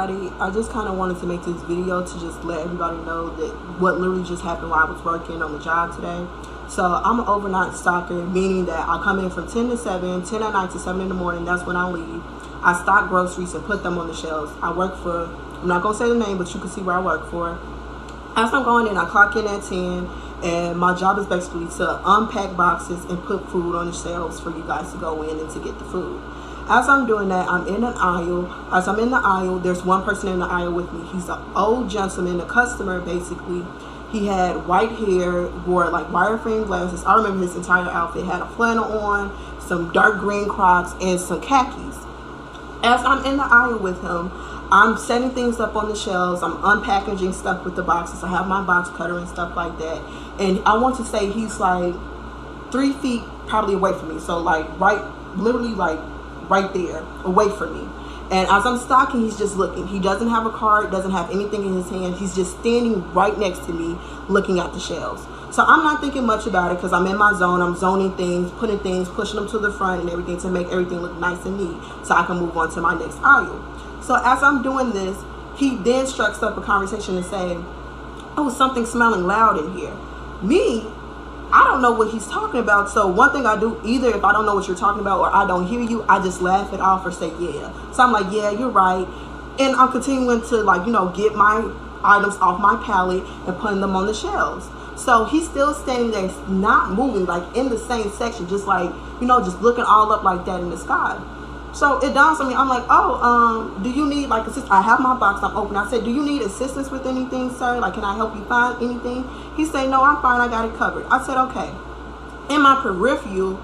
everybody. I just kind of wanted to make this video to just let everybody know that what literally just happened while I was working on the job today. So I'm an overnight stalker, meaning that I come in from 10 to 7, 10 at night to 7 in the morning. That's when I leave. I stock groceries and put them on the shelves. I work for, I'm not going to say the name, but you can see where I work for. As I'm going in, I clock in at 10, and my job is basically to unpack boxes and put food on the shelves for you guys to go in and to get the food. As I'm doing that, I'm in an aisle. As I'm in the aisle, there's one person in the aisle with me. He's an old gentleman, a customer basically. He had white hair, wore like wireframe glasses. I remember his entire outfit. Had a flannel on, some dark green Crocs, and some khakis. As I'm in the aisle with him, I'm setting things up on the shelves. I'm unpackaging stuff with the boxes. I have my box cutter and stuff like that. And I want to say he's like 3 feet probably away from me. So like literally like right there, away from me. And as I'm stocking, he's just looking. He doesn't have a card, doesn't have anything in his hand. He's just standing right next to me, looking at the shelves. So I'm not thinking much about it because I'm in my zone. I'm zoning things, putting things, pushing them to the front and everything to make everything look nice and neat so I can move on to my next aisle. So as I'm doing this, he then strikes up a conversation and saying, "Oh, something smelling loud in here." Me, I don't know what he's talking about. So one thing I do, either if I don't know what you're talking about or I don't hear you, I just laugh it off or say, yeah. So I'm like, yeah, you're right. And I'm continuing to like, get my items off my pallet and putting them on the shelves. So he's still standing there, not moving, like in the same section, just like, just looking all up like that in the sky. So it dawns on me, I'm like, do you need like assistance? I have my box, I'm open. I said, do you need assistance with anything, sir? Like, can I help you find anything? He said, no, I'm fine, I got it covered. I said, okay. In my peripheral,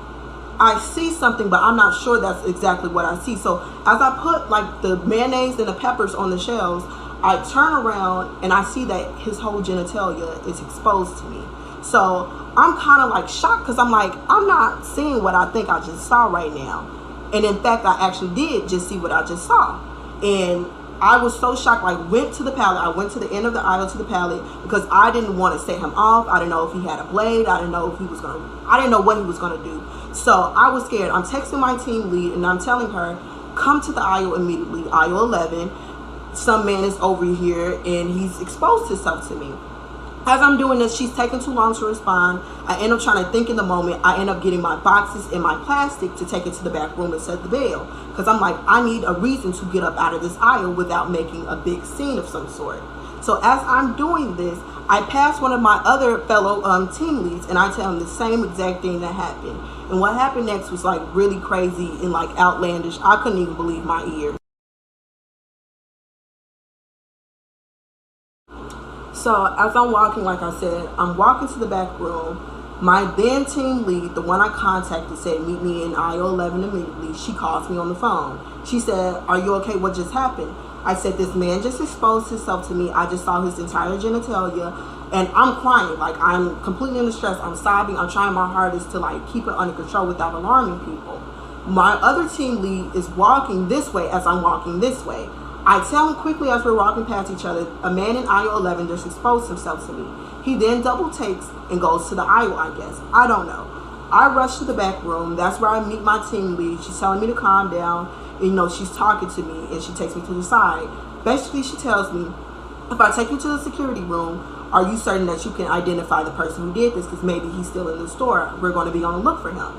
I see something, but I'm not sure that's exactly what I see. So as I put like the mayonnaise and the peppers on the shelves, I turn around and I see that his whole genitalia is exposed to me. So I'm kind of like shocked because I'm like, I'm not seeing what I think I just saw right now. And in fact, I actually did just see what I just saw. And I was so shocked. I went to the pallet. I went to the end of the aisle to the pallet because I didn't want to set him off. I didn't know if he had a blade. I didn't know if I didn't know what he was going to do. So I was scared. I'm texting my team lead and I'm telling her, come to the aisle immediately, aisle 11. Some man is over here and he's exposed himself to me. As I'm doing this, she's taking too long to respond. I end up trying to think in the moment. I end up getting my boxes and my plastic to take it to the back room and set the bail. Because I'm like, I need a reason to get up out of this aisle without making a big scene of some sort. So as I'm doing this, I pass one of my other fellow team leads and I tell him the same exact thing that happened. And what happened next was like really crazy and like outlandish. I couldn't even believe my ears. So as I'm walking, like I said, I'm walking to the back room. My then team lead, the one I contacted, said, meet me in aisle 11 immediately. She calls me on the phone. She said, are you okay? What just happened? I said, this man just exposed himself to me. I just saw his entire genitalia and I'm crying. Like I'm completely in distress. I'm sobbing. I'm trying my hardest to like keep it under control without alarming people. My other team lead is walking this way as I'm walking this way. I tell him quickly as we're walking past each other, a man in aisle 11 just exposed himself to me. He then double takes and goes to the aisle, I guess. I don't know. I rush to the back room. That's where I meet my team lead. She's telling me to calm down. And, she's talking to me and she takes me to the side. Basically, she tells me, if I take you to the security room, are you certain that you can identify the person who did this? Because maybe he's still in the store. We're going to be on the look for him.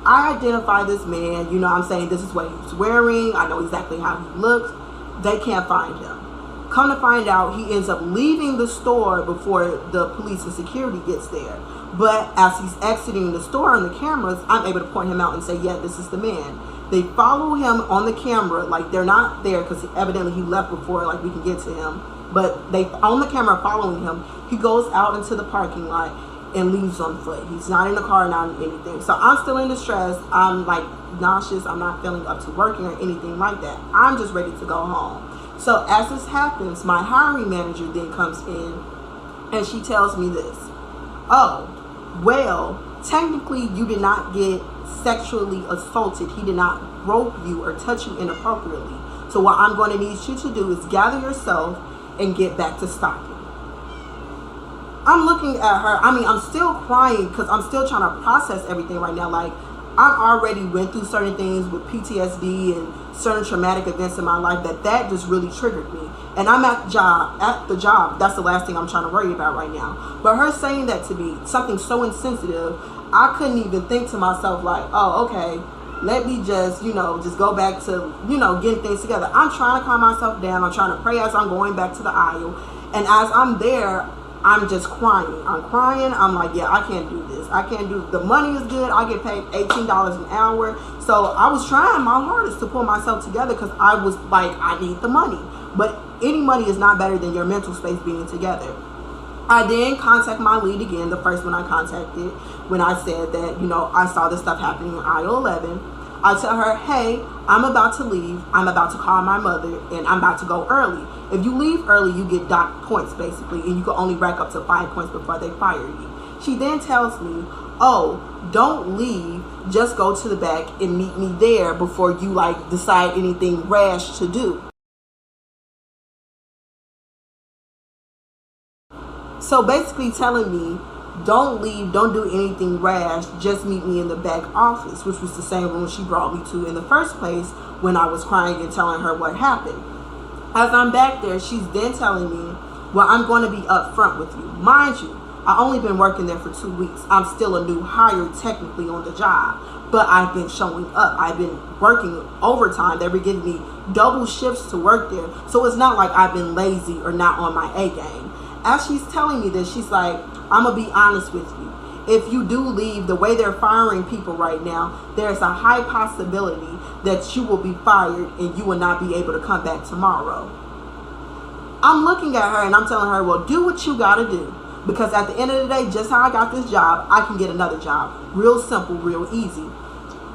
I identify this man. I'm saying this is what he's wearing. I know exactly how he looks. They can't find him. Come to find out, he ends up leaving the store before the police and security gets there. But as he's exiting the store on the cameras, I'm able to point him out and say, yeah, this is the man. They follow him on the camera, like they're not there because evidently he left before like we can get to him. But they on the camera following him. He goes out into the parking lot and leaves on foot. He's not in the car, not in anything. So I'm still in distress. I'm like nauseous. I'm not feeling up to working or anything like that. I'm just ready to go home. So as this happens, my hiring manager then comes in and she tells me this. Oh, well, technically you did not get sexually assaulted. He did not grope you or touch you inappropriately. So what I'm going to need you to do is gather yourself and get back to stocking. I'm looking at her. I'm still crying because I'm still trying to process everything right now. Like, I'm already went through certain things with PTSD and certain traumatic events in my life that just really triggered me. And I'm at the job, that's the last thing I'm trying to worry about right now. But her saying that to me, something so insensitive, I couldn't even think to myself like, oh, okay, let me just, just go back to, getting things together. I'm trying to calm myself down. I'm trying to pray as I'm going back to the aisle. And as I'm there, I'm just crying. I'm crying. I'm like, yeah, I can't do this. I can't do, the money is good. I get paid $18 an hour. So I was trying my hardest to pull myself together because I was like, I need the money. But any money is not better than your mental space being together. I then contact my lead again, the first one I contacted, when I said that, I saw this stuff happening in aisle 11. I tell her, hey, I'm about to leave. I'm about to call my mother, and I'm about to go early. If you leave early, you get docked points, basically, and you can only rack up to 5 points before they fire you. She then tells me, oh, don't leave. Just go to the back and meet me there before you, decide anything rash to do. So basically telling me, don't leave, don't do anything rash, just meet me in the back office, which was the same room she brought me to in the first place when I was crying and telling her what happened. As I'm back there, she's then telling me, well, I'm going to be upfront with you. Mind you, I've only been working there for 2 weeks. I'm still a new hire technically on the job, but I've been showing up. I've been working overtime. They were giving me double shifts to work there. So it's not like I've been lazy or not on my A game. As she's telling me this, she's like, I'm going to be honest with you. If you do leave, the way they're firing people right now, there's a high possibility that you will be fired and you will not be able to come back tomorrow. I'm looking at her and I'm telling her, well, do what you got to do. Because at the end of the day, just how I got this job, I can get another job. Real simple, real easy.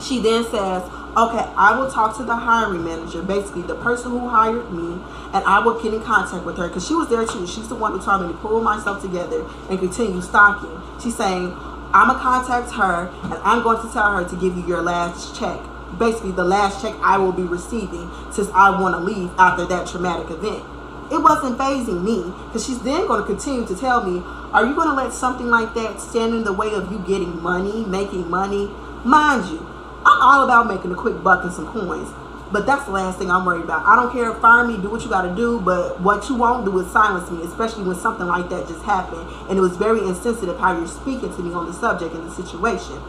She then says, okay, I will talk to the hiring manager, basically the person who hired me, and I will get in contact with her because she was there too. She's the one who told me to pull myself together and continue stalking. She's saying, I'm going to contact her and I'm going to tell her to give you your last check. Basically, the last check I will be receiving since I want to leave after that traumatic event. It wasn't fazing me because she's then going to continue to tell me, are you going to let something like that stand in the way of you getting money, making money? Mind you, I'm all about making a quick buck and some coins, but that's the last thing I'm worried about. I don't care, fire me, do what you got to do, but what you won't do is silence me, especially when something like that just happened. And it was very insensitive how you're speaking to me on the subject and the situation.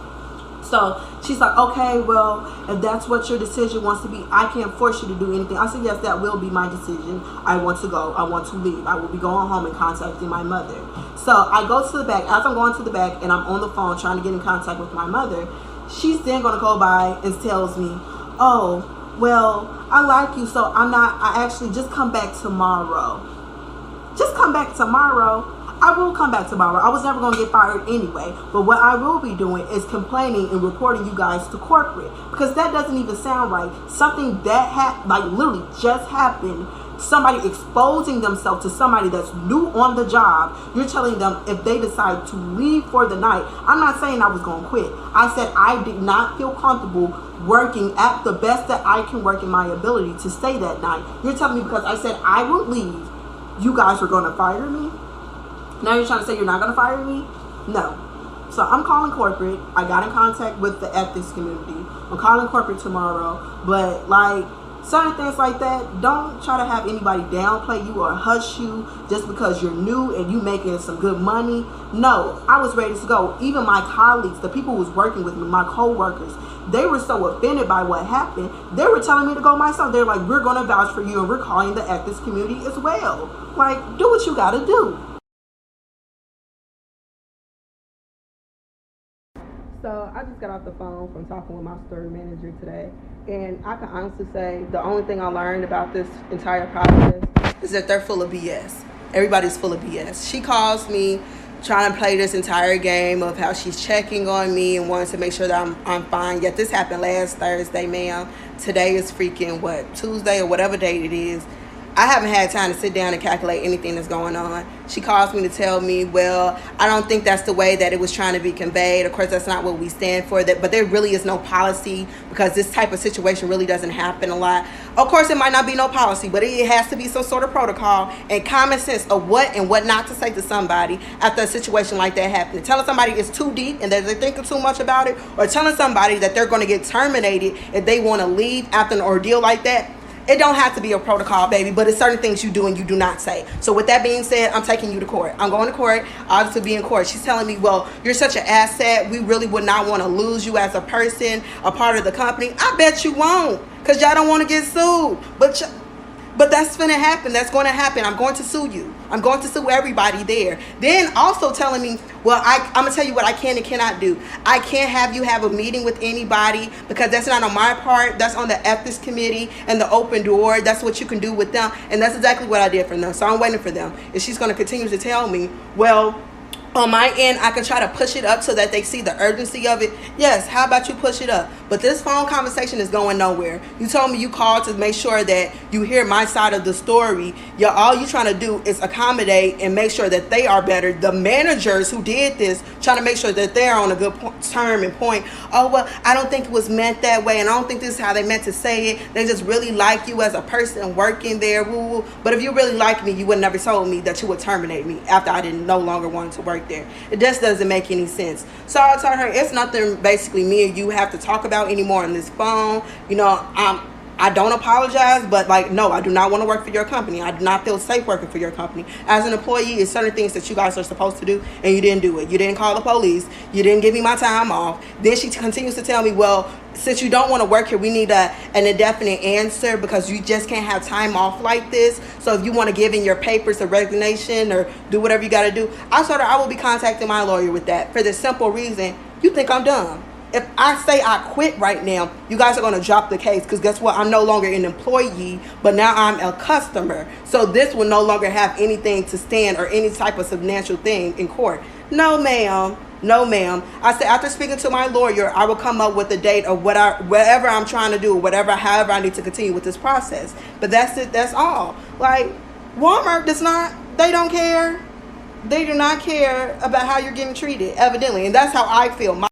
So she's like, okay, well, if that's what your decision wants to be, I can't force you to do anything. I said, yes, that will be my decision. I want to go. I want to leave. I will be going home and contacting my mother. So I go to the back. As I'm going to the back and I'm on the phone trying to get in contact with my mother, she's then going to go by and tells me, oh, well, I like you, so I actually just come back tomorrow. Just come back tomorrow. I will come back tomorrow. I was never going to get fired anyway. But what I will be doing is complaining and reporting you guys to corporate. Because that doesn't even sound right. Something that literally just happened. Somebody exposing themselves to somebody that's new on the job. You're telling them if they decide to leave for the night. I'm not saying I was going to quit. I said I did not feel comfortable working at the best that I can work in my ability to stay that night. You're telling me because I said I would leave, you guys were going to fire me? Now you're trying to say you're not going to fire me? No. So I'm calling corporate. I got in contact with the ethics community. I'm calling corporate tomorrow. But certain things like that, don't try to have anybody downplay you or hush you just because you're new and you making some good money. No, I was ready to go. Even my colleagues, the people who was working with me, my co-workers, they were so offended by what happened. They were telling me to go myself. They're like, we're going to vouch for you and we're calling the ethics community as well. Do what you got to do. So I just got off the phone from talking with my store manager today, and I can honestly say the only thing I learned about this entire process is that they're full of BS. Everybody's full of BS. She calls me trying to play this entire game of how she's checking on me and wants to make sure that I'm fine. Yet this happened last Thursday, ma'am. Today is freaking Tuesday or whatever date it is. I haven't had time to sit down and calculate anything that's going on. She calls me to tell me, well, I don't think that's the way that it was trying to be conveyed. Of course, that's not what we stand for. But there really is no policy, because this type of situation really doesn't happen a lot. Of course, it might not be no policy, but it has to be some sort of protocol and common sense of what and what not to say to somebody after a situation like that happens. Telling somebody it's too deep and that they're thinking too much about it, or telling somebody that they're going to get terminated if they want to leave after an ordeal like that. It don't have to be a protocol, baby, but it's certain things you do and you do not say. So with that being said, I'm taking you to court. I'm going to court. I'll have to be in court. She's telling me, well, you're such an asset. We really would not want to lose you as a person, a part of the company. I bet you won't, because y'all don't want to get sued. But that's going to happen. That's going to happen. I'm going to sue you. I'm going to sue everybody there. Then also telling me, well, I'm going to tell you what I can and cannot do. I can't have you have a meeting with anybody, because that's not on my part. That's on the ethics committee and the open door. That's what you can do with them. And that's exactly what I did for them. So I'm waiting for them. If she's going to continue to tell me, well, on my end, I can try to push it up so that they see the urgency of it. Yes, how about you push it up? But this phone conversation is going nowhere. You told me you called to make sure that you hear my side of the story. All you trying to do is accommodate and make sure that they are better. The managers who did this, trying to make sure that they're on a good term and point. Oh, well, I don't think it was meant that way, and I don't think this is how they meant to say it. They just really like you as a person working there. Woo, woo. But if you really like me, you would never told me that you would terminate me after I no longer wanted to work there. It just doesn't make any sense. So I told her it's nothing basically me and you have to talk about anymore on this phone. I don't apologize, but no, I do not want to work for your company. I do not feel safe working for your company. As an employee, it's certain things that you guys are supposed to do, and you didn't do it. You didn't call the police. You didn't give me my time off. Then she continues to tell me, well, since you don't want to work here, we need an indefinite answer, because you just can't have time off like this. So if you want to give in your papers of resignation or do whatever you got to do, I told her I will be contacting my lawyer with that, for the simple reason, you think I'm dumb. If I say I quit right now, you guys are going to drop the case, because guess what? I'm no longer an employee, but now I'm a customer. So this will no longer have anything to stand or any type of substantial thing in court. No, ma'am. No, ma'am. I said after speaking to my lawyer, I will come up with a date of whatever I'm trying to do, however I need to continue with this process. But that's it. That's all. Walmart they don't care. They do not care about how you're getting treated, evidently. And that's how I feel.